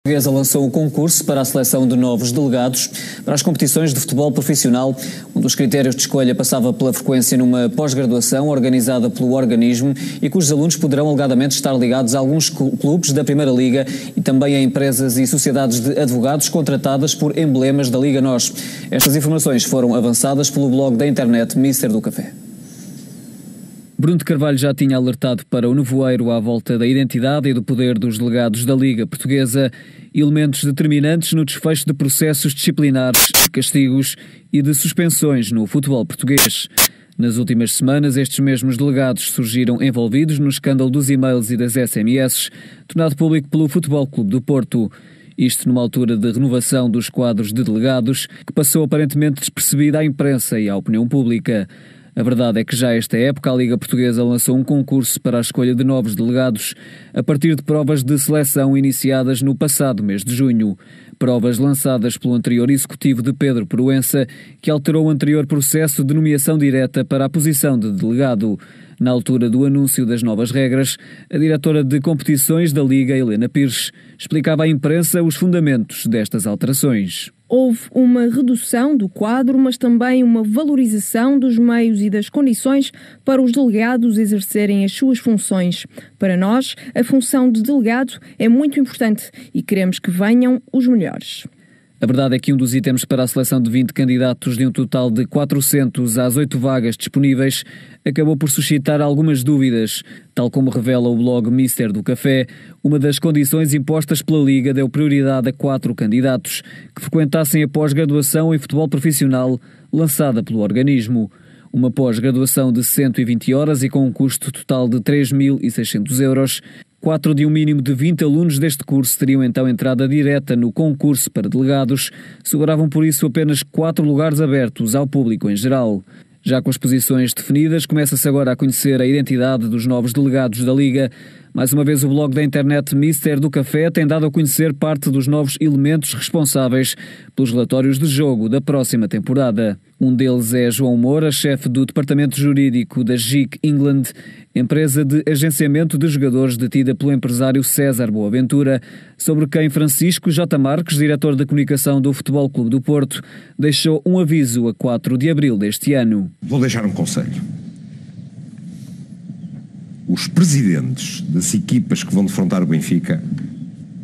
A Portuguesa lançou um concurso para a seleção de novos delegados para as competições de futebol profissional. Um dos critérios de escolha passava pela frequência numa pós-graduação organizada pelo organismo e cujos alunos poderão alegadamente estar ligados a alguns clubes da Primeira Liga e também a empresas e sociedades de advogados contratadas por emblemas da Liga NOS. Estas informações foram avançadas pelo blog da internet Mister do Café. Bruno de Carvalho já tinha alertado para o nevoeiro à volta da identidade e do poder dos delegados da Liga Portuguesa, elementos determinantes no desfecho de processos disciplinares, de castigos e de suspensões no futebol português. Nas últimas semanas, estes mesmos delegados surgiram envolvidos no escândalo dos e-mails e das SMS, tornado público pelo Futebol Clube do Porto. Isto numa altura de renovação dos quadros de delegados, que passou aparentemente despercebida à imprensa e à opinião pública. A verdade é que já esta época a Liga Portuguesa lançou um concurso para a escolha de novos delegados, a partir de provas de seleção iniciadas no passado mês de junho. Provas lançadas pelo anterior executivo de Pedro Proença, que alterou o anterior processo de nomeação direta para a posição de delegado. Na altura do anúncio das novas regras, a diretora de competições da Liga, Helena Pires, explicava à imprensa os fundamentos destas alterações. Houve uma redução do quadro, mas também uma valorização dos meios e das condições para os delegados exercerem as suas funções. Para nós, a função de delegado é muito importante e queremos que venham os melhores. A verdade é que um dos itens para a seleção de 20 candidatos de um total de 400 às 8 vagas disponíveis acabou por suscitar algumas dúvidas. Tal como revela o blog Mister do Café, uma das condições impostas pela Liga deu prioridade a 4 candidatos que frequentassem a pós-graduação em futebol profissional lançada pelo organismo. Uma pós-graduação de 120 horas e com um custo total de 3.600 euros. 4 de um mínimo de 20 alunos deste curso teriam então entrada direta no concurso para delegados, sobravam por isso apenas 4 lugares abertos ao público em geral. Já com as posições definidas, começa-se agora a conhecer a identidade dos novos delegados da Liga. Mais uma vez, o blog da internet Mister do Café tem dado a conhecer parte dos novos elementos responsáveis pelos relatórios de jogo da próxima temporada. Um deles é João Moura, chefe do departamento jurídico da JIC England, empresa de agenciamento de jogadores detida pelo empresário César Boaventura, sobre quem Francisco J. Marques, diretor da comunicação do Futebol Clube do Porto, deixou um aviso a 4 de abril deste ano. Vou deixar um conselho. Os presidentes das equipas que vão defrontar o Benfica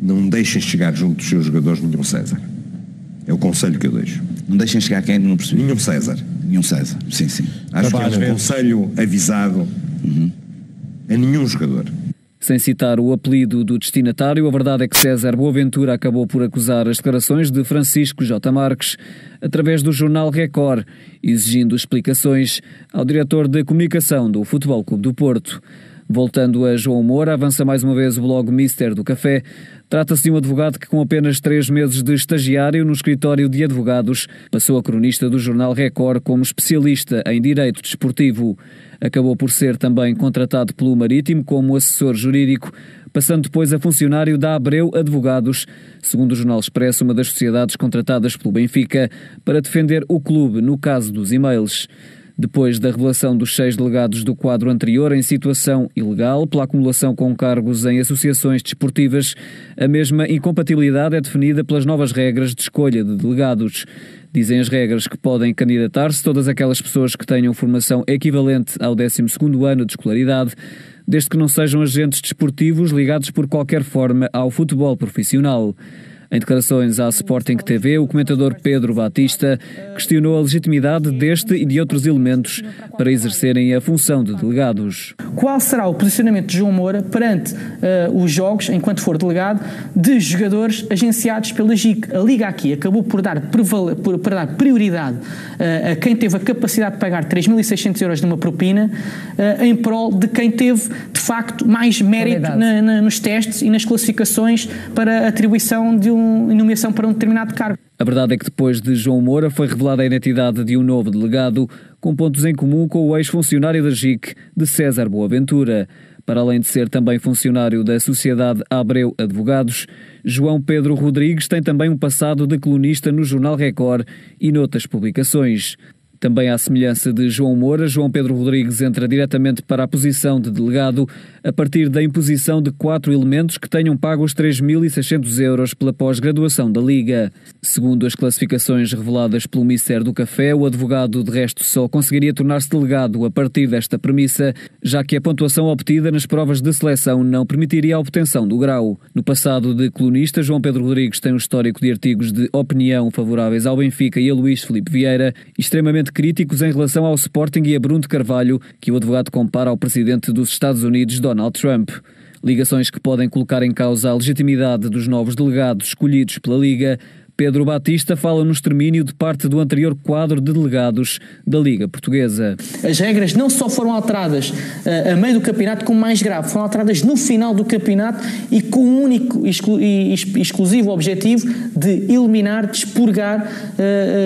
não deixem chegar junto dos seus jogadores nenhum César. É o conselho que eu deixo. Não deixem chegar quem? Não percebi. Nenhum César. Nenhum César, sim, sim. Acho que é um conselho avisado a nenhum jogador. Sem citar o apelido do destinatário, a verdade é que César Boaventura acabou por acusar as declarações de Francisco J. Marques através do jornal Record, exigindo explicações ao diretor de comunicação do Futebol Clube do Porto. Voltando a João Moura, avança mais uma vez o blog Mister do Café. Trata-se de um advogado que, com apenas 3 meses de estagiário no escritório de advogados, passou a cronista do jornal Record como especialista em direito desportivo. Acabou por ser também contratado pelo Marítimo como assessor jurídico, passando depois a funcionário da Abreu Advogados, segundo o Jornal Expresso, uma das sociedades contratadas pelo Benfica para defender o clube no caso dos e-mails. Depois da revelação dos 6 delegados do quadro anterior em situação ilegal pela acumulação com cargos em associações desportivas, a mesma incompatibilidade é definida pelas novas regras de escolha de delegados. Dizem as regras que podem candidatar-se todas aquelas pessoas que tenham formação equivalente ao 12º ano de escolaridade, desde que não sejam agentes desportivos ligados por qualquer forma ao futebol profissional. Em declarações à Sporting TV, o comentador Pedro Batista questionou a legitimidade deste e de outros elementos para exercerem a função de delegados. Qual será o posicionamento de João Moura perante os jogos, enquanto for delegado, de jogadores agenciados pela JIC? A Liga aqui acabou por dar prioridade a quem teve a capacidade de pagar 3.600 euros de uma propina em prol de quem teve, de facto, mais mérito nos testes e nas classificações para a atribuição de nomeação para um determinado cargo. A verdade é que depois de João Moura foi revelada a identidade de um novo delegado, com pontos em comum com o ex-funcionário da JIC, de César Boaventura. Para além de ser também funcionário da Sociedade Abreu Advogados, João Pedro Rodrigues tem também um passado de colunista no jornal Record e noutras publicações. Também à semelhança de João Moura, João Pedro Rodrigues entra diretamente para a posição de delegado a partir da imposição de 4 elementos que tenham pago os 3.600 euros pela pós-graduação da Liga. Segundo as classificações reveladas pelo Mistério do Café, o advogado de resto só conseguiria tornar-se delegado a partir desta premissa, já que a pontuação obtida nas provas de seleção não permitiria a obtenção do grau. No passado de colunista, João Pedro Rodrigues tem um histórico de artigos de opinião favoráveis ao Benfica e a Luís Filipe Vieira, extremamente críticos em relação ao Sporting e a Bruno de Carvalho, que o advogado compara ao presidente dos Estados Unidos, Donald Trump. Ligações que podem colocar em causa a legitimidade dos novos delegados escolhidos pela Liga. Pedro Batista fala no extermínio de parte do anterior quadro de delegados da Liga Portuguesa. As regras não só foram alteradas a meio do campeonato, como mais grave, foram alteradas no final do campeonato e com o único e exclusivo objetivo de eliminar, de expurgar,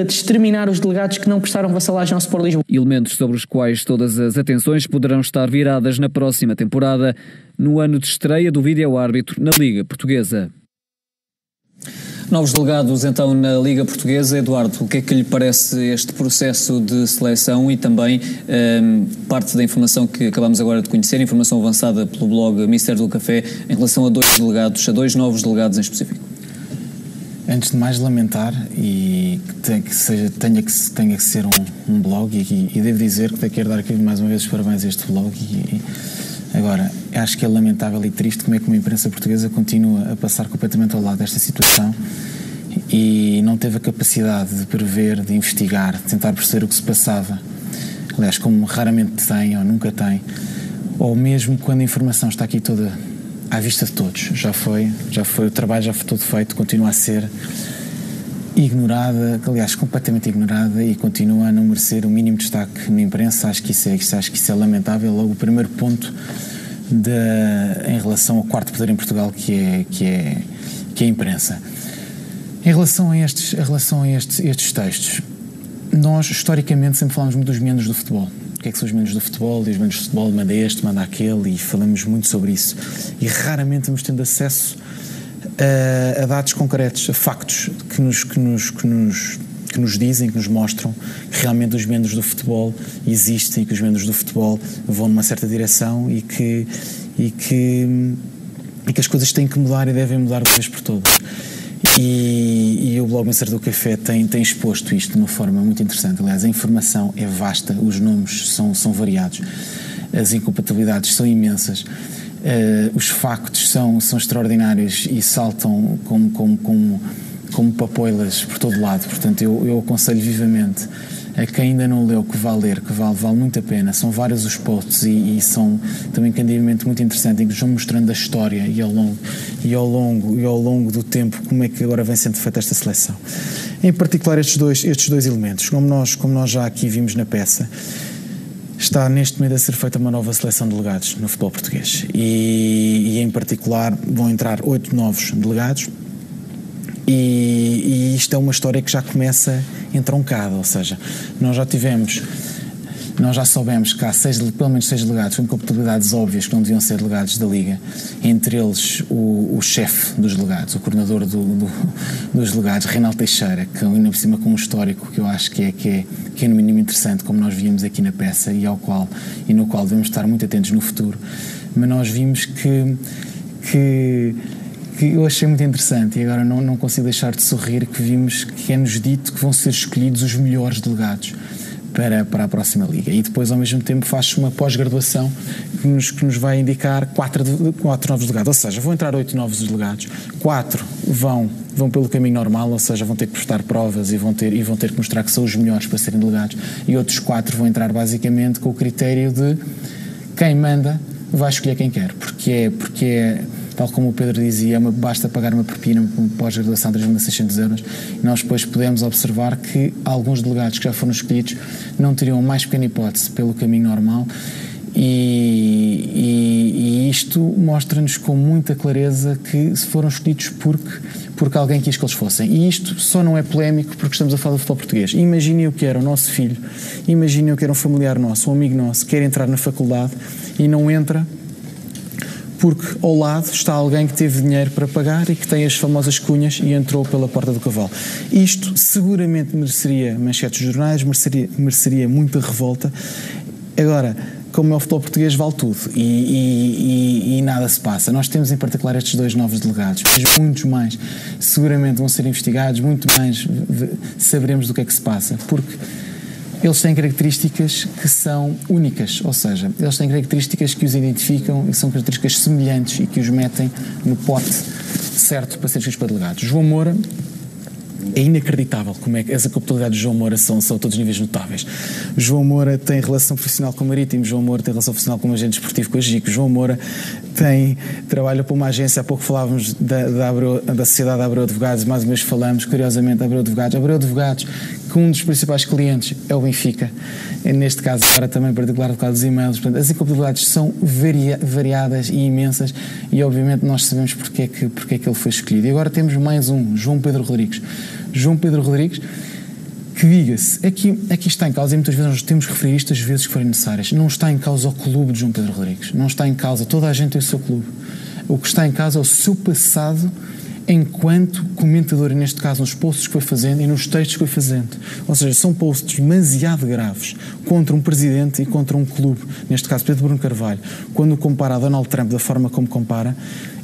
de exterminar os delegados que não prestaram vassalagem ao Sport Lisboa. Elementos sobre os quais todas as atenções poderão estar viradas na próxima temporada, no ano de estreia do vídeo-árbitro na Liga Portuguesa. Novos delegados então na Liga Portuguesa. Eduardo, o que é que lhe parece este processo de seleção e também parte da informação que acabamos agora de conhecer, informação avançada pelo blog Mistério do Café, em relação a dois novos delegados em específico? Antes de mais, lamentar e tenha que ser um blog e devo dizer que quero dar aqui mais uma vez os parabéns a este blog agora, acho que é lamentável e triste como é que uma imprensa portuguesa continua a passar completamente ao lado desta situação e não teve a capacidade de prever, de investigar, de tentar perceber o que se passava. Aliás, como raramente tem ou nunca tem, ou mesmo quando a informação está aqui toda à vista de todos. Já foi, o trabalho já foi todo feito, continua a ser ignorada, aliás, completamente ignorada e continua a não merecer o mínimo destaque na imprensa. Acho que isso é lamentável. Logo, o primeiro ponto em relação ao quarto poder em Portugal, que é a imprensa. Em relação a estes textos, nós, historicamente, sempre falamos muito dos membros do futebol. O que é que são os membros do futebol? E os membros do futebol manda este, manda aquele, e falamos muito sobre isso. E raramente vamos tendo acesso a dados concretos, a factos que nos dizem, que nos mostram que realmente os membros do futebol existem, que os membros do futebol vão numa certa direção e que as coisas têm que mudar e devem mudar de vez por todas. E o blog Mistério do Café tem exposto isto de uma forma muito interessante. Aliás, a informação é vasta, os nomes são variados, as incompatibilidades são imensas. Os factos são extraordinários e saltam como papoilas por todo lado. Portanto, eu aconselho vivamente a quem ainda não leu que vale ler, que vale muito a pena. São vários os posts e são também candidamente muito interessantes, em que nos vão mostrando a história e ao longo do tempo como é que agora vem sendo feita esta seleção. Em particular estes dois elementos, como nós já aqui vimos na peça, está neste momento a ser feita uma nova seleção de delegados no futebol português e em particular vão entrar 8 novos delegados e isto é uma história que já começa entroncada, ou seja, nós já soubemos que há pelo menos 6 delegados com incompatibilidades óbvias que não deviam ser delegados da Liga, entre eles o chefe dos delegados, o coordenador dos delegados, Reinaldo Teixeira, que ainda por cima com um histórico que eu acho que é no mínimo interessante, como nós víamos aqui na peça e no qual devemos estar muito atentos no futuro, mas nós vimos que eu achei muito interessante e agora não consigo deixar de sorrir, que vimos que é-nos dito que vão ser escolhidos os melhores delegados para a próxima Liga e depois ao mesmo tempo faz-se uma pós-graduação que nos vai indicar 4 novos delegados, ou seja, vão entrar 8 novos delegados, 4 vão pelo caminho normal, ou seja, vão ter que prestar provas e vão ter que mostrar que são os melhores para serem delegados, e outros 4 vão entrar basicamente com o critério de quem manda vai escolher quem quer, porque tal como o Pedro dizia, basta pagar uma propina pós-graduação de 3.600 euros e nós depois podemos observar que alguns delegados que já foram escolhidos não teriam a mais pequena hipótese pelo caminho normal e isto mostra-nos com muita clareza que foram escolhidos porque alguém quis que eles fossem. E isto só não é polémico porque estamos a falar do futebol português. Imaginem o que era o nosso filho, imaginem o que era um familiar nosso, um amigo nosso, quer entrar na faculdade e não entra porque ao lado está alguém que teve dinheiro para pagar e que tem as famosas cunhas e entrou pela porta do cavalo. Isto seguramente mereceria manchetes de jornais, mereceria muita revolta. Agora, como é o futebol português, vale tudo e nada se passa. Nós temos em particular estes 2 novos delegados, mas muitos mais seguramente vão ser investigados, muito mais saberemos do que é que se passa, porque eles têm características que são únicas, ou seja, eles têm características que os identificam e são características semelhantes e que os metem no pote certo para ser escolhidos para delegados. João Moura, é inacreditável como é que as capacidades de João Moura são a todos os níveis notáveis. João Moura tem relação profissional com o Marítimo, João Moura tem relação profissional com um agente esportivo com a GIC, João Moura trabalha para uma agência, há pouco falávamos da Sociedade Abreu Advogados, mais uma vez falamos, curiosamente, Abreu Advogados, que um dos principais clientes é o Benfica, neste caso agora também em particular por causa dos e-mails. Portanto, as incompatibilidades são variadas e imensas e obviamente nós sabemos porque é que ele foi escolhido. E agora temos mais um, João Pedro Rodrigues, que diga-se, aqui está em causa, e muitas vezes nós temos que referir isto as vezes que forem necessárias, não está em causa o clube de João Pedro Rodrigues, não está em causa, toda a gente tem o seu clube, o que está em causa é o seu passado enquanto comentador, e neste caso nos posts que foi fazendo e nos textos que foi fazendo. Ou seja, são posts demasiado graves contra um presidente e contra um clube, neste caso Pedro Bruno Carvalho, quando o compara a Donald Trump da forma como compara,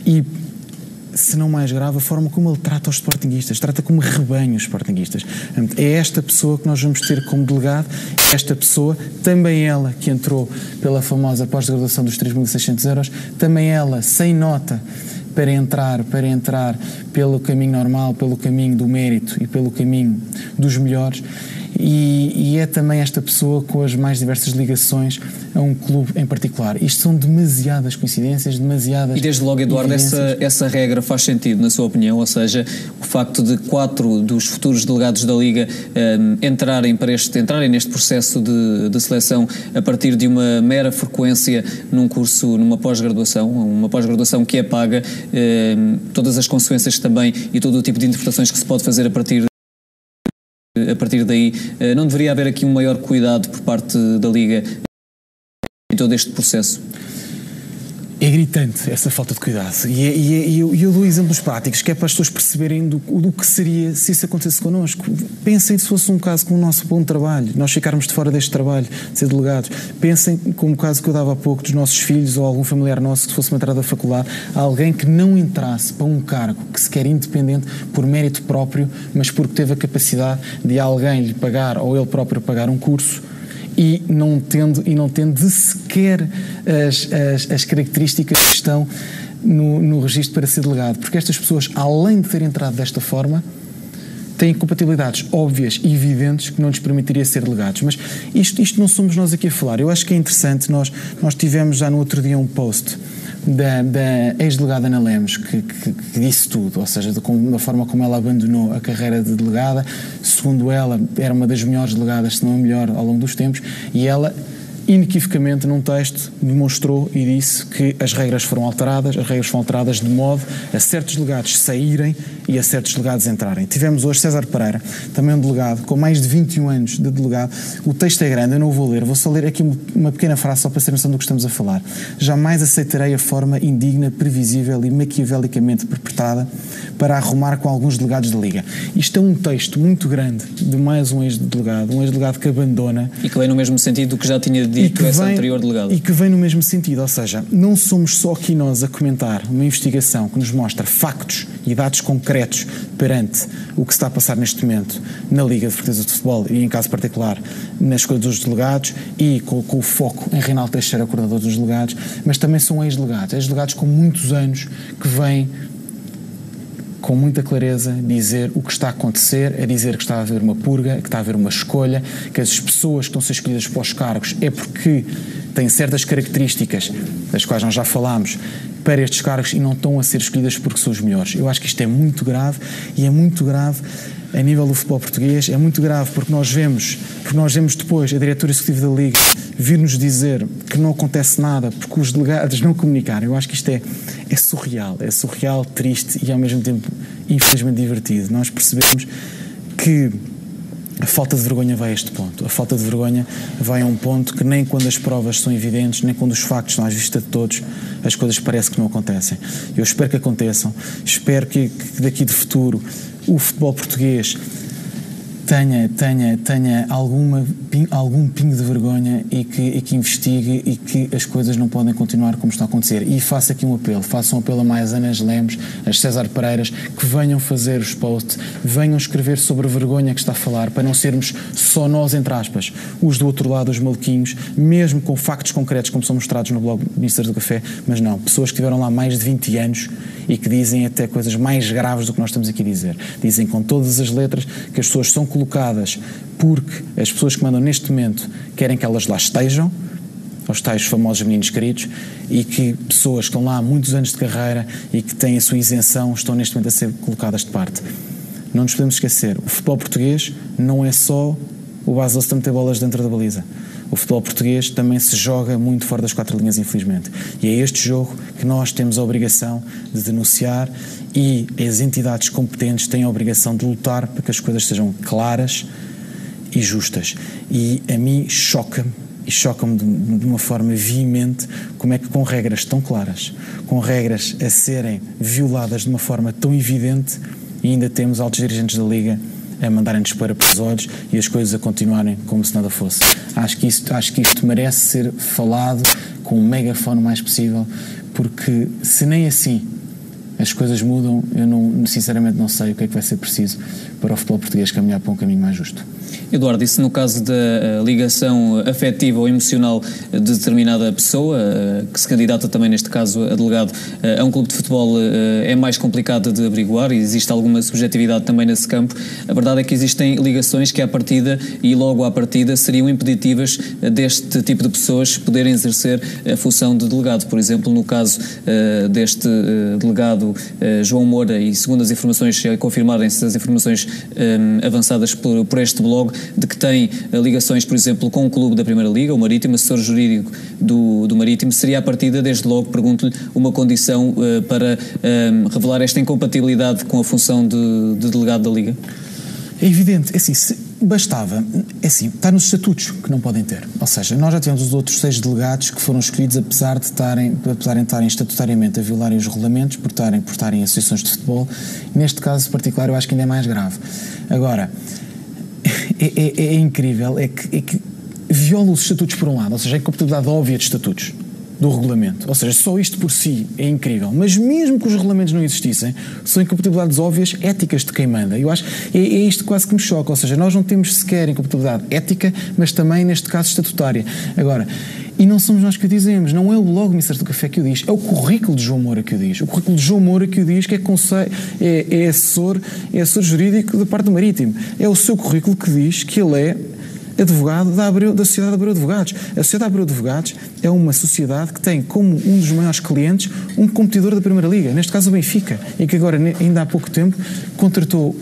e se não mais grave, a forma como ele trata os sportinguistas, trata como rebanho os sportinguistas. É esta pessoa que nós vamos ter como delegado, esta pessoa, também ela que entrou pela famosa pós-graduação dos 3.600 euros, também ela, sem nota, para entrar pelo caminho normal, pelo caminho do mérito e pelo caminho dos melhores, e é também esta pessoa com as mais diversas ligações a um clube em particular. Isto são demasiadas coincidências, demasiadas... E desde logo, Eduardo, essa regra faz sentido, na sua opinião? Ou seja, o facto de 4 dos futuros delegados da Liga entrarem neste processo de seleção a partir de uma mera frequência num curso, numa pós-graduação que é paga, todas as consequências também e todo o tipo de interpretações que se pode fazer a partir daí, não deveria haver aqui um maior cuidado por parte da Liga em todo este processo? É gritante essa falta de cuidado e eu dou exemplos práticos que é para as pessoas perceberem do que seria se isso acontecesse connosco. Pensem se fosse um caso como o nosso bom trabalho, nós ficarmos de fora deste trabalho de ser delegados. Pensem como o caso que eu dava há pouco dos nossos filhos ou algum familiar nosso que fosse uma entrada da faculdade, alguém que não entrasse para um cargo que se quer independente por mérito próprio, mas porque teve a capacidade de alguém lhe pagar ou ele próprio pagar um curso e não tendo de sequer as características que estão no registro para ser delegado, porque estas pessoas, além de terem entrado desta forma, têm compatibilidades óbvias e evidentes que não lhes permitiria ser delegados. Mas isto não somos nós aqui a falar. Eu acho que é interessante, nós tivemos já no outro dia um post da ex-delegada Ana Lemos que disse tudo, ou seja, da forma como ela abandonou a carreira de delegada. Segundo ela, era uma das melhores delegadas, se não a melhor, ao longo dos tempos, e ela inequivocamente num texto demonstrou e disse que as regras foram alteradas de modo a certos delegados saírem e a certos delegados entrarem. Tivemos hoje César Pereira, também um delegado com mais de 21 anos de delegado. O texto é grande, eu não o vou ler, vou só ler aqui uma pequena frase só para ter noção do que estamos a falar. Jamais aceitarei a forma indigna, previsível e maquiavelicamente interpretada para arrumar com alguns delegados da Liga. Isto é um texto muito grande de mais um ex-delegado que abandona. E que vem no mesmo sentido do que já tinha dito essa anterior delegada. E que vem no mesmo sentido, ou seja, não somos só aqui nós a comentar uma investigação que nos mostra factos e dados concretos perante o que se está a passar neste momento na Liga de Portuguesa de Futebol e, em caso particular, na escolha dos delegados e com o foco em Reinaldo Teixeira, coordenador dos delegados, mas também são ex-delegados com muitos anos que vêm com muita clareza dizer o que está a acontecer, a dizer que está a haver uma purga, que está a haver uma escolha, que as pessoas que estão a ser escolhidas para os cargos é porque têm certas características, das quais nós já falámos, para estes cargos e não estão a ser escolhidas porque são os melhores. Eu acho que isto é muito grave e é muito grave a nível do futebol português, é muito grave porque nós vemos depois a diretora executiva da Liga vir-nos dizer que não acontece nada porque os delegados não comunicaram. Eu acho que isto é surreal, triste e ao mesmo tempo infelizmente divertido. Nós percebemos que A falta de vergonha vai a este ponto. A falta de vergonha vai a um ponto que nem quando as provas são evidentes, nem quando os factos estão à vista de todos, as coisas parece que não acontecem. Eu espero que aconteçam. Espero que daqui de futuro o futebol português tenha algum pingo de vergonha e que investigue e que as coisas não podem continuar como estão a acontecer. E faço aqui um apelo, faço um apelo a mais Anas Lemos, a César Pereiras, que venham fazer os posts, venham escrever sobre a vergonha que está a falar, para não sermos só nós, entre aspas, os do outro lado, os maluquinhos, mesmo com factos concretos como são mostrados no blog Ministros do Café, mas não, pessoas que estiveram lá mais de 20 anos e que dizem até coisas mais graves do que nós estamos aqui a dizer. Dizem com todas as letras que as pessoas são colocadas porque as pessoas que mandam neste momento querem que elas lá estejam, aos tais famosos meninos queridos, e que pessoas que estão lá há muitos anos de carreira e que têm a sua isenção estão neste momento a ser colocadas de parte. Não nos podemos esquecer, o futebol português não é só o Basel a meter bolas dentro da baliza. O futebol português também se joga muito fora das 4 linhas, infelizmente. E é este jogo que nós temos a obrigação de denunciar e as entidades competentes têm a obrigação de lutar para que as coisas sejam claras e justas. E a mim choca-me, e choca-me de uma forma veemente, como é que com regras tão claras, com regras a serem violadas de uma forma tão evidente, e ainda temos altos dirigentes da Liga a mandarem-nos para os olhos e as coisas a continuarem como se nada fosse. Acho que isto merece ser falado com o megafone mais possível, porque se nem assim as coisas mudam, eu sinceramente não sei o que é que vai ser preciso para o futebol português caminhar para um caminho mais justo. Eduardo, isso no caso da ligação afetiva ou emocional de determinada pessoa, que se candidata também neste caso a delegado a um clube de futebol, é mais complicado de averiguar e existe alguma subjetividade também nesse campo. A verdade é que existem ligações que à partida e logo à partida seriam impeditivas deste tipo de pessoas poderem exercer a função de delegado. Por exemplo, no caso deste delegado João Moura, e segundo as informações, confirmarem-se as informações avançadas por este blog, de que tem ligações, por exemplo, com o clube da Primeira Liga, o Marítimo, assessor jurídico do Marítimo, seria a partida, desde logo, pergunto-lhe, uma condição para revelar esta incompatibilidade com a função de delegado da Liga? É evidente, é assim, bastava, é assim, está nos estatutos que não podem ter, ou seja, nós já tivemos os outros 6 delegados que foram escolhidos apesar de estarem estatutariamente a violarem os regulamentos, por estarem em associações de futebol. Neste caso particular eu acho que ainda é mais grave. Agora, é incrível, é que viola os estatutos por um lado, ou seja, a incompatibilidade óbvia de estatutos do regulamento, ou seja, só isto por si é incrível, mas mesmo que os regulamentos não existissem, são incompatibilidades óbvias éticas de quem manda. Eu acho, é isto quase que me choca, ou seja, nós não temos sequer incompatibilidade ética, mas também neste caso estatutária. Agora, e não somos nós que o dizemos, não é o blog Ministros do Café que o diz, é o currículo de João Moura que o diz. O currículo de João Moura que o diz, que é assessor jurídico da parte do Marítimo. É o seu currículo que diz que ele é advogado da Sociedade Abreu Advogados. A Sociedade Abreu Advogados é uma sociedade que tem como um dos maiores clientes um competidor da Primeira Liga, neste caso o Benfica, e que agora, ainda há pouco tempo,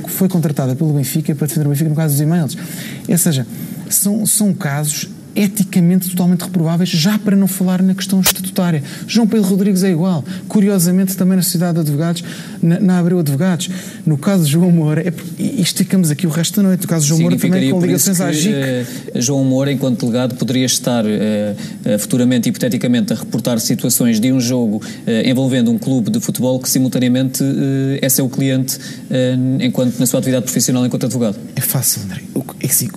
foi contratada pelo Benfica para defender o Benfica no caso dos e-mails. Ou seja, são casos eticamente totalmente reprováveis, já para não falar na questão estatutária. João Pedro Rodrigues é igual, curiosamente também na Sociedade de Advogados, na Abreu Advogados. No caso de João Moura, e esticamos aqui o resto da noite, no caso de João Moura também com ligações à GIC. João Moura, enquanto delegado, poderia estar futuramente, hipoteticamente, a reportar situações de um jogo envolvendo um clube de futebol que simultaneamente é seu cliente enquanto na sua atividade profissional enquanto advogado. É fácil, André.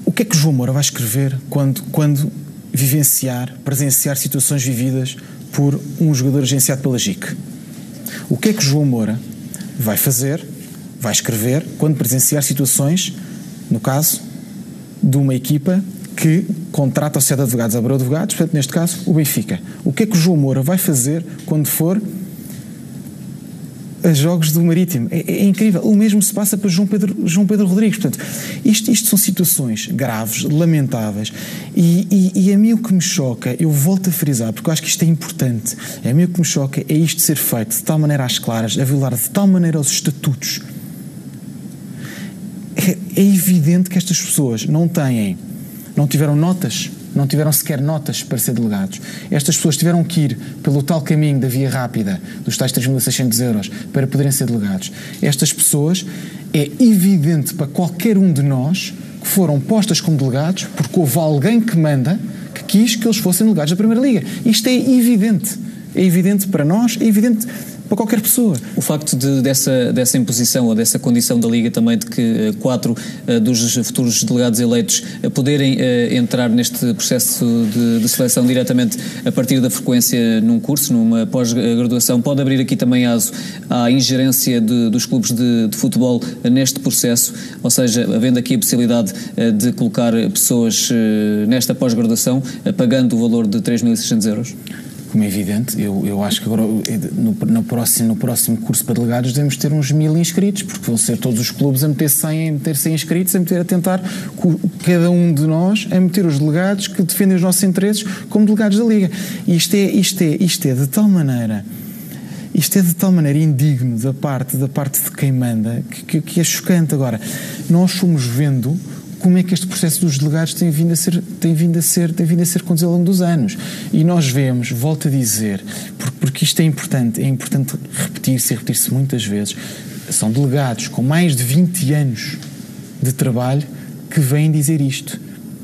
O que é que o João Moura vai escrever quando presenciar situações vividas por um jogador agenciado pela GIC? O que é que João Moura vai fazer, vai escrever, quando presenciar situações, no caso, de uma equipa que contrata a Sociedade de Advogados, a Abreu Advogados, portanto, neste caso, o Benfica? O que é que o João Moura vai fazer quando for a jogos do Marítimo? É incrível. O mesmo se passa para João Pedro Rodrigues. Portanto, isto são situações graves, lamentáveis, e a mim o que me choca, eu volto a frisar, porque eu acho que isto é importante, a mim o que me choca é isto ser feito de tal maneira às claras, a violar de tal maneira os estatutos. É evidente que estas pessoas não tiveram sequer notas para ser delegados. Estas pessoas tiveram que ir pelo tal caminho da via rápida, dos tais 3.600 euros, para poderem ser delegados. Estas pessoas, é evidente para qualquer um de nós que foram postas como delegados porque houve alguém que manda, que quis que eles fossem delegados da Primeira Liga. Isto é evidente. É evidente para nós, é evidente para qualquer pessoa. O facto dessa imposição ou dessa condição da Liga também de que 4 dos futuros delegados eleitos poderem entrar neste processo de seleção diretamente a partir da frequência num curso, numa pós-graduação, pode abrir aqui também aso à ingerência dos clubes de futebol neste processo, ou seja, havendo aqui a possibilidade de colocar pessoas nesta pós-graduação pagando o valor de 3.600 euros? Como é evidente, eu acho que agora no próximo curso para delegados devemos ter uns 1000 inscritos, porque vão ser todos os clubes a meter 100 inscritos, a tentar cada um de nós a meter os delegados que defendem os nossos interesses como delegados da Liga. E isto é de tal maneira indigno da parte de quem manda que é chocante. Agora, nós fomos vendo como é que este processo dos delegados tem vindo a ser conduzido ao longo dos anos. E nós vemos, volto a dizer, porque isto é importante repetir-se muitas vezes, são delegados com mais de 20 anos de trabalho que vêm dizer isto.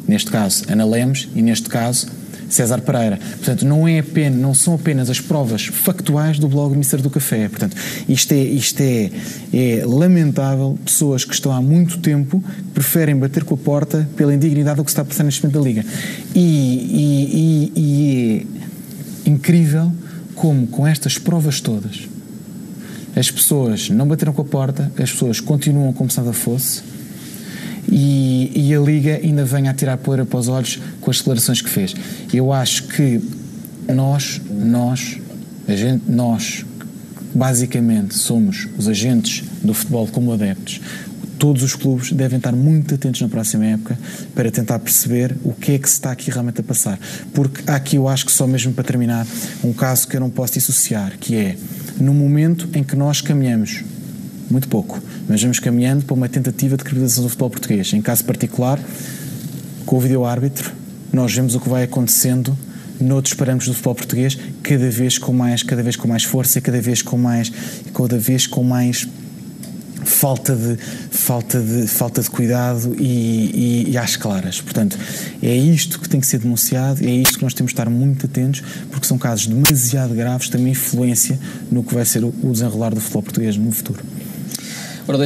Neste caso, Ana Lemos, e neste caso, César Pereira. Portanto, não são apenas as provas factuais do blog Mister do Café. Portanto, isto é lamentável. Pessoas que estão há muito tempo preferem bater com a porta pela indignidade do que se está a passar neste momento da Liga. E é incrível como, com estas provas todas, as pessoas não bateram com a porta, as pessoas continuam como se nada fosse, e a Liga ainda vem a tirar poeira para os olhos com as declarações que fez. Eu acho que nós basicamente somos os agentes do futebol como adeptos. Todos os clubes devem estar muito atentos na próxima época para tentar perceber o que é que se está aqui realmente a passar. Porque há aqui, eu acho que só mesmo para terminar, um caso que eu não posso dissociar, que é no momento em que nós caminhamos muito pouco, mas vamos caminhando para uma tentativa de credibilização do futebol português. Em caso particular, com o vídeo-árbitro, nós vemos o que vai acontecendo noutros parâmetros do futebol português, cada vez com mais força, cada vez com mais falta de cuidado e às claras. Portanto, é isto que tem que ser denunciado, é isto que nós temos de estar muito atentos, porque são casos demasiado graves, também influência no que vai ser o desenrolar do futebol português no futuro. Ora,